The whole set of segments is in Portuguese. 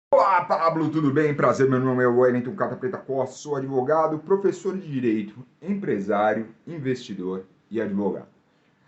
Olá, Pablo, tudo bem? Prazer, meu nome é Wellington Catapeta Costa, sou advogado, professor de Direito, empresário, investidor e advogado.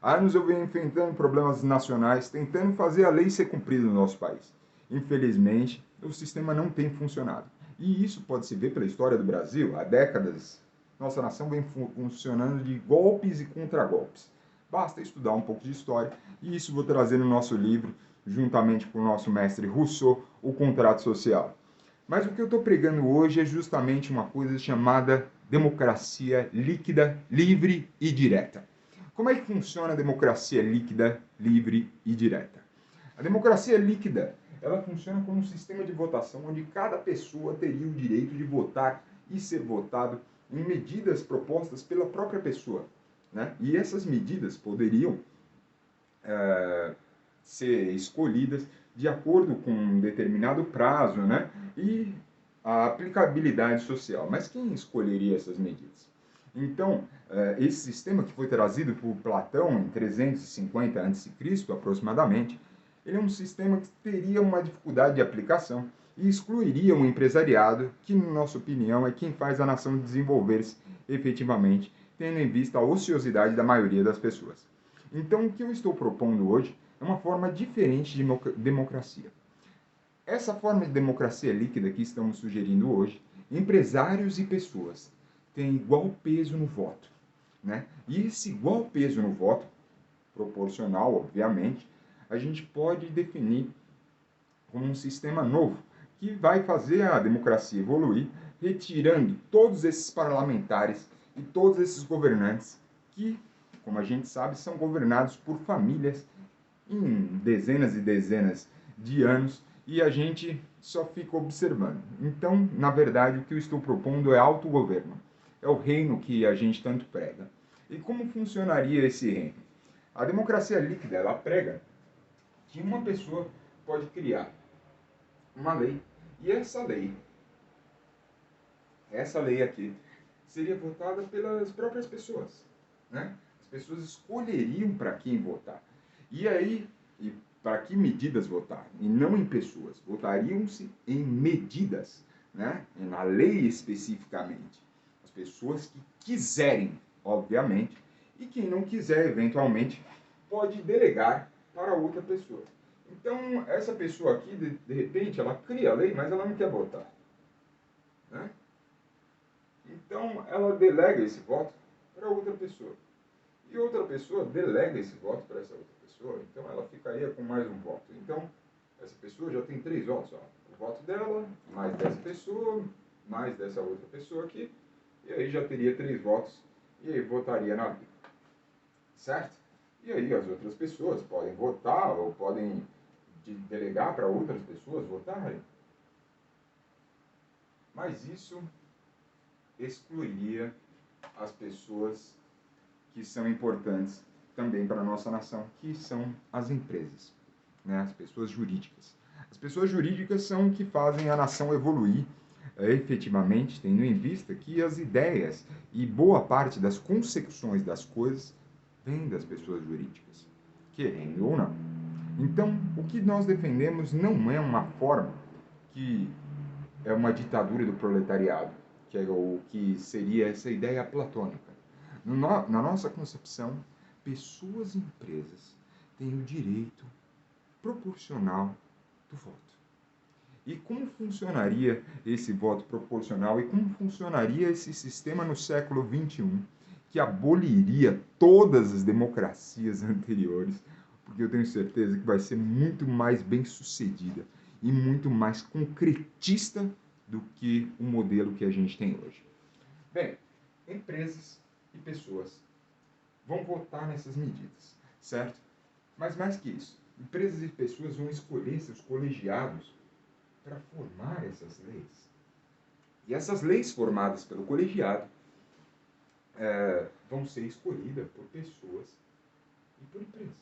Há anos eu venho enfrentando problemas nacionais, tentando fazer a lei ser cumprida no nosso país. Infelizmente, o sistema não tem funcionado. E isso pode se ver pela história do Brasil. Há décadas, nossa nação vem funcionando de golpes e contragolpes. Basta estudar um pouco de história, e isso vou trazer no nosso livro, juntamente com o nosso mestre Rousseau, O Contrato Social. Mas o que eu estou pregando hoje é justamente uma coisa chamada democracia líquida, livre e direta. Como é que funciona a democracia líquida, livre e direta? A democracia líquida, ela funciona como um sistema de votação onde cada pessoa teria o direito de votar e ser votado em medidas propostas pela própria pessoa, né? E essas medidas poderiam ser escolhidas de acordo com um determinado prazo, né? E a aplicabilidade social. Mas quem escolheria essas medidas? Então, esse sistema que foi trazido por Platão em 350 a.C., aproximadamente, ele é um sistema que teria uma dificuldade de aplicação e excluiria o empresariado, que, na nossa opinião, é quem faz a nação desenvolver-se efetivamente, tendo em vista a ociosidade da maioria das pessoas. Então, o que eu estou propondo hoje é uma forma diferente de democracia. Essa forma de democracia líquida que estamos sugerindo hoje, empresários e pessoas têm igual peso no voto, né? E esse igual peso no voto, proporcional, obviamente, a gente pode definir como um sistema novo que vai fazer a democracia evoluir, retirando todos esses parlamentares e todos esses governantes que, como a gente sabe, são governados por famílias em dezenas e dezenas de anos e a gente só fica observando. Então, na verdade, o que eu estou propondo é autogoverno. É o reino que a gente tanto prega. E como funcionaria esse reino? A democracia líquida, ela prega que uma pessoa pode criar uma lei e essa lei aqui, seria votada pelas próprias pessoas, né? As pessoas escolheriam para quem votar. E aí, e para que medidas votar? E não em pessoas. Votariam-se em medidas, né? Na lei especificamente. As pessoas que quiserem, obviamente, e quem não quiser, eventualmente, pode delegar para outra pessoa. Então, essa pessoa aqui, de repente, ela cria a lei, mas ela não quer votar, né? Então, ela delega esse voto para outra pessoa. E outra pessoa delega esse voto para essa outra pessoa. Então, ela ficaria com mais um voto. Então, essa pessoa já tem 3 votos. Ó. O voto dela, mais dessa pessoa, mais dessa outra pessoa aqui. E aí já teria 3 votos. E aí votaria na lei. Certo? E aí as outras pessoas podem votar ou podem delegar para outras pessoas votarem. Mas isso excluiria as pessoas que são importantes também para a nossa nação, que são as empresas, né? As pessoas jurídicas. As pessoas jurídicas são o que fazem a nação evoluir efetivamente, tendo em vista que as ideias e boa parte das consecuções das coisas vêm das pessoas jurídicas, querendo ou não. Então, o que nós defendemos não é uma forma que é uma ditadura do proletariado, que é o que seria essa ideia platônica. Na nossa concepção, pessoas e empresas têm o direito proporcional do voto. E como funcionaria esse voto proporcional e como funcionaria esse sistema no século XXI que aboliria todas as democracias anteriores, porque eu tenho certeza que vai ser muito mais bem sucedida e muito mais concretista do que o modelo que a gente tem hoje. Bem, empresas e pessoas vão votar nessas medidas, certo? Mas mais que isso, empresas e pessoas vão escolher seus colegiados para formar essas leis. E essas leis formadas pelo colegiado vão ser escolhidas por pessoas e por empresas.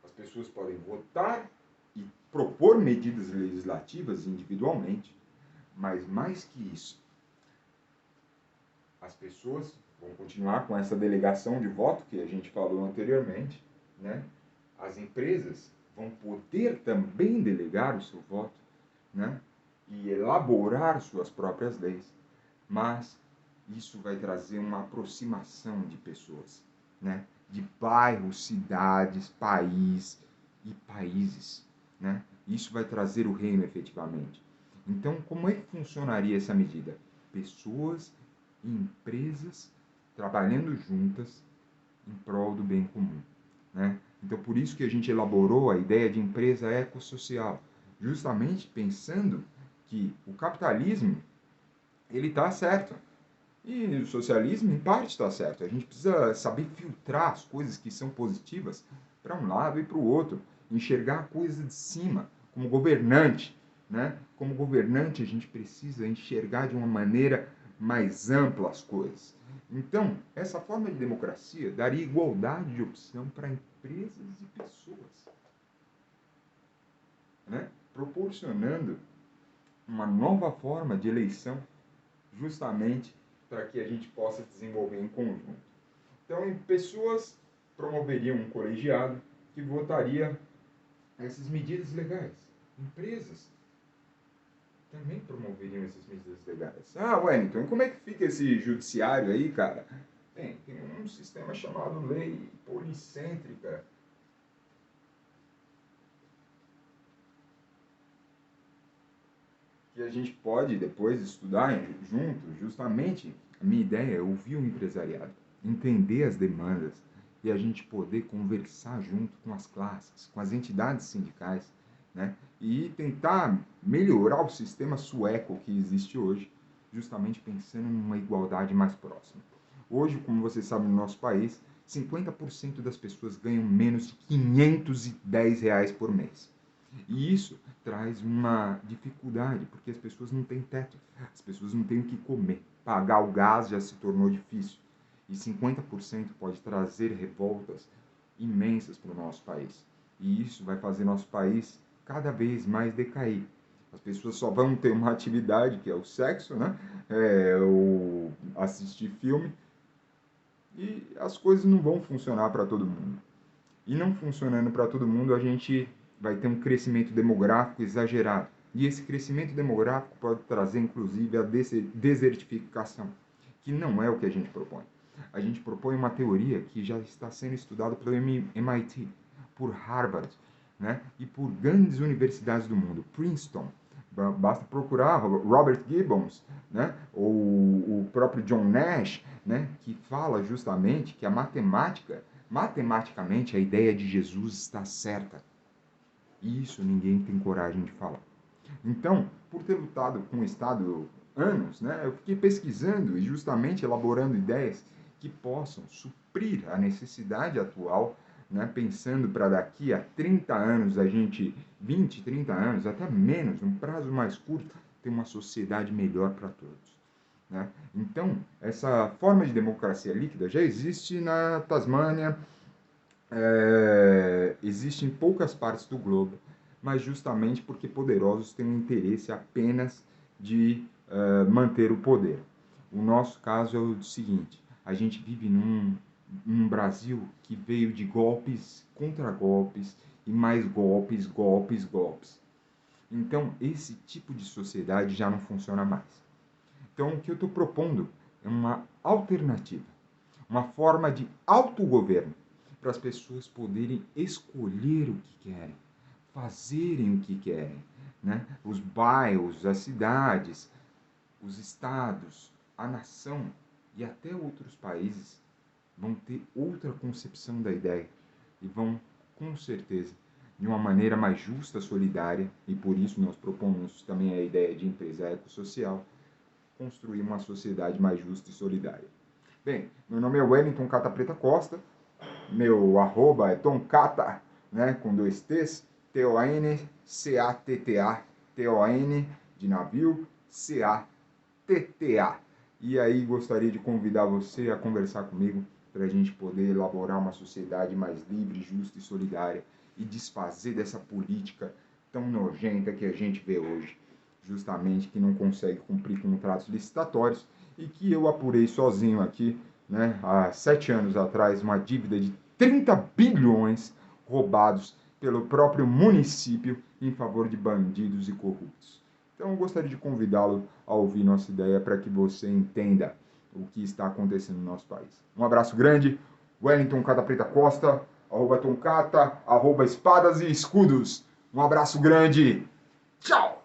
As pessoas podem votar e propor medidas legislativas individualmente, mas mais que isso, as pessoas vão continuar com essa delegação de voto que a gente falou anteriormente, né? As empresas vão poder também delegar o seu voto, né? E elaborar suas próprias leis, mas isso vai trazer uma aproximação de pessoas, né? De bairros, cidades, países, né? Isso vai trazer o reino efetivamente. Então, como é que funcionaria essa medida? Pessoas e empresas trabalhando juntas em prol do bem comum, né? Então, por isso que a gente elaborou a ideia de empresa ecossocial, justamente pensando que o capitalismo ele está certo e o socialismo, em parte, está certo. A gente precisa saber filtrar as coisas que são positivas para um lado e para o outro. Enxergar a coisa de cima, como governante, né? Como governante, a gente precisa enxergar de uma maneira mais ampla as coisas. Então, essa forma de democracia daria igualdade de opção para empresas e pessoas, né? Proporcionando uma nova forma de eleição justamente para que a gente possa desenvolver em conjunto. Então, pessoas promoveriam um colegiado que votaria essas medidas legais. Empresas também promoveriam essas medidas legais. Ah, Wellington, como é que fica esse judiciário aí, cara? Bem, tem um sistema chamado lei policêntrica, que a gente pode depois estudar junto. Justamente, a minha ideia é ouvir o empresariado, entender as demandas e a gente poder conversar junto com as classes, com as entidades sindicais, né? E tentar melhorar o sistema sueco que existe hoje, justamente pensando numa igualdade mais próxima. Hoje, como você sabe, no nosso país, 50% das pessoas ganham menos de R$ 510 por mês. E isso traz uma dificuldade, porque as pessoas não têm teto, as pessoas não têm o que comer. Pagar o gás já se tornou difícil. E 50% pode trazer revoltas imensas para o nosso país. E isso vai fazer nosso país cada vez mais decair. As pessoas só vão ter uma atividade, que é o sexo, né? O assistir filme, e as coisas não vão funcionar para todo mundo. E não funcionando para todo mundo, a gente vai ter um crescimento demográfico exagerado. E esse crescimento demográfico pode trazer, inclusive, a desertificação, que não é o que a gente propõe. A gente propõe uma teoria que já está sendo estudada pelo MIT, por Harvard, né? E por grandes universidades do mundo, Princeton. Basta procurar Robert Gibbons, né? Ou o próprio John Nash, né? Que fala justamente que a matematicamente, a ideia de Jesus está certa. E isso ninguém tem coragem de falar. Então, por ter lutado com o Estado anos, né, eu fiquei pesquisando e justamente elaborando ideias que possam suprir a necessidade atual, né, pensando para daqui a 30 anos, 20, 30 anos, até menos, um prazo mais curto, ter uma sociedade melhor para todos. Né? Então, essa forma de democracia líquida já existe na Tasmânia, existe em poucas partes do globo, mas justamente porque poderosos têm um interesse apenas de manter o poder. O nosso caso é o seguinte: a gente vive num Brasil que veio de golpes contra golpes e mais golpes, golpes, golpes. Então, esse tipo de sociedade já não funciona mais. Então, o que eu estou propondo é uma alternativa, uma forma de autogoverno para as pessoas poderem escolher o que querem, fazerem o que querem, né? Os bairros, as cidades, os estados, a nação e até outros países vão ter outra concepção da ideia e vão, com certeza, de uma maneira mais justa, solidária, e por isso nós propomos também a ideia de empresa ecossocial, construir uma sociedade mais justa e solidária. Bem, meu nome é Wellington Cata Preta Costa, meu arroba é tomcata, né, com 2 T's, T-O-N-C-A-T-T-A, T-O-N de navio, C-A-T-T-A. E aí gostaria de convidar você a conversar comigo para a gente poder elaborar uma sociedade mais livre, justa e solidária e desfazer dessa política tão nojenta que a gente vê hoje, justamente que não consegue cumprir contratos licitatórios e que eu apurei sozinho aqui, né, há 7 anos atrás, uma dívida de 30 bilhões roubados pelo próprio município em favor de bandidos e corruptos. Então, eu gostaria de convidá-lo a ouvir nossa ideia para que você entenda o que está acontecendo no nosso país. Um abraço grande, Wellington Cata Preta Costa, @Tomcata, @Espadas e Escudos. Um abraço grande, tchau!